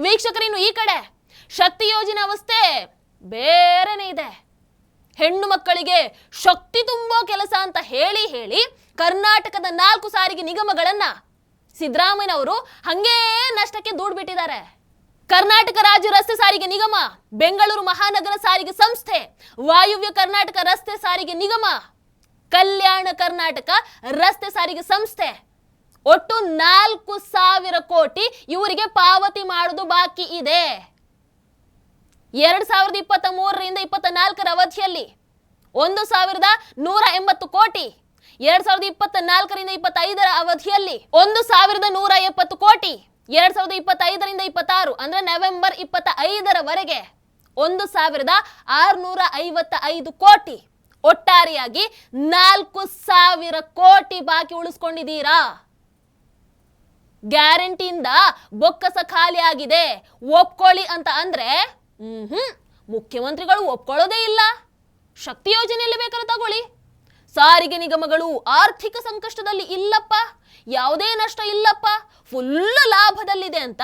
ವೀಕ್ಷಕರಿನ್ನು ಈ ಕಡೆ ಶಕ್ತಿ ಯೋಜನೆ ಅವಸ್ಥೆ ಬೇರೆನೇ ಇದೆ. ಹೆಣ್ಣು ಮಕ್ಕಳಿಗೆ ಶಕ್ತಿ ತುಂಬೋ ಕೆಲಸ ಅಂತ ಹೇಳಿ ಕರ್ನಾಟಕದ 4 ಸಾರಿಗೆ ನಿಗಮಗಳನ್ನ ಸಿದ್ದರಾಮಯ್ಯನವರು ಹಂಗೇ ನಷ್ಟಕ್ಕೆ ದೂಡ್ಬಿಟ್ಟಿದ್ದಾರೆ. ಕರ್ನಾಟಕ ರಾಜ್ಯ ರಸ್ತೆ ಸಾರಿಗೆ ನಿಗಮ, ಬೆಂಗಳೂರು ಮಹಾನಗರ ಸಾರಿಗೆ ಸಂಸ್ಥೆ, ವಾಯುವ್ಯ ಕರ್ನಾಟಕ ರಸ್ತೆ ಸಾರಿಗೆ ನಿಗಮ, ಕಲ್ಯಾಣ ಕರ್ನಾಟಕ ರಸ್ತೆ ಸಾರಿಗೆ ಸಂಸ್ಥೆ ಒಟ್ಟು 4,000 ಕೋಟಿ ಇವರಿಗೆ ಪಾವತಿ ಮಾಡೋದು ಬಾಕಿ ಇದೆ. 2023ರಿಂದ 24ರ ಅವಧಿಯಲ್ಲಿ 1,180 ಕೋಟಿ, 2024ರಿಂದ 25ರ ಅವಧಿಯಲ್ಲಿ 1,170 ಕೋಟಿ, 2025ರಿಂದ 26 ಅಂದ್ರೆ ನವೆಂಬರ್ 25ರವರೆಗೆ 1,655 ಕೋಟಿ, ಒಟ್ಟಾರೆಯಾಗಿ 4,000 ಕೋಟಿ ಬಾಕಿ ಉಳಿಸ್ಕೊಂಡಿದ್ದೀರಾ. ಗ್ಯಾರಂಟಿಯಿಂದ ಬೊಕ್ಕಸ ಖಾಲಿ ಆಗಿದೆ ಒಪ್ಕೊಳ್ಳಿ ಅಂತ ಅಂದ್ರೆ ಮುಖ್ಯಮಂತ್ರಿಗಳು ಒಪ್ಕೊಳ್ಳೋದೇ ಇಲ್ಲ. ಶಕ್ತಿ ಯೋಜನೆಯಲ್ಲಿ ಬೇಕಾದ್ರೆ ತಗೊಳ್ಳಿ. ಸಾರಿಗೆ ನಿಗಮಗಳು ಆರ್ಥಿಕ ಸಂಕಷ್ಟದಲ್ಲಿ ಇಲ್ಲಪ್ಪ, ಯಾವುದೇ ನಷ್ಟ ಇಲ್ಲಪ್ಪ, ಫುಲ್ ಲಾಭದಲ್ಲಿದೆ ಅಂತ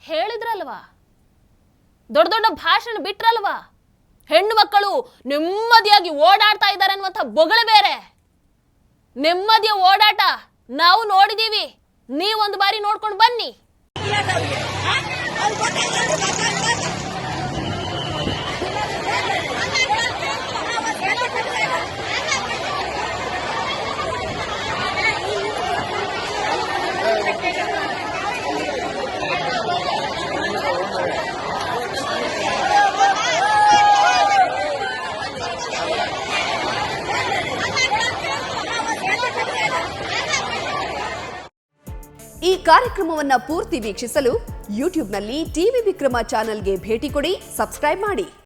ಹೇಳಿದ್ರಲ್ವಾ, ದೊಡ್ಡ ದೊಡ್ಡ ಭಾಷಣ ಬಿಟ್ರಲ್ವಾ. ಹೆಣ್ಣು ಮಕ್ಕಳು ನೆಮ್ಮದಿಯಾಗಿ ಓಡಾಡ್ತಾ ಇದ್ದಾರೆ ಅನ್ನುವಂಥ ಬೊಗಳೆ ಬೇರೆ. ನೆಮ್ಮದಿಯ ಓಡಾಟ ನಾವು ನೋಡಿದೀವಿ, ನೀವೊಂದು ಬಾರಿ ನೋಡ್ಕೊಂಡು ಬನ್ನಿ. ಈ ಕಾರ್ಯಕ್ರಮವನ್ನು ಪೂರ್ತಿ ವೀಕ್ಷಿಸಲು ಯೂಟ್ಯೂಬ್ನಲ್ಲಿ ಟಿವಿ ವಿಕ್ರಮ ಚಾನೆಲ್ಗೆ ಭೇಟಿ ಕೊಡಿ, ಸಬ್ಸ್ಕ್ರೈಬ್ ಮಾಡಿ.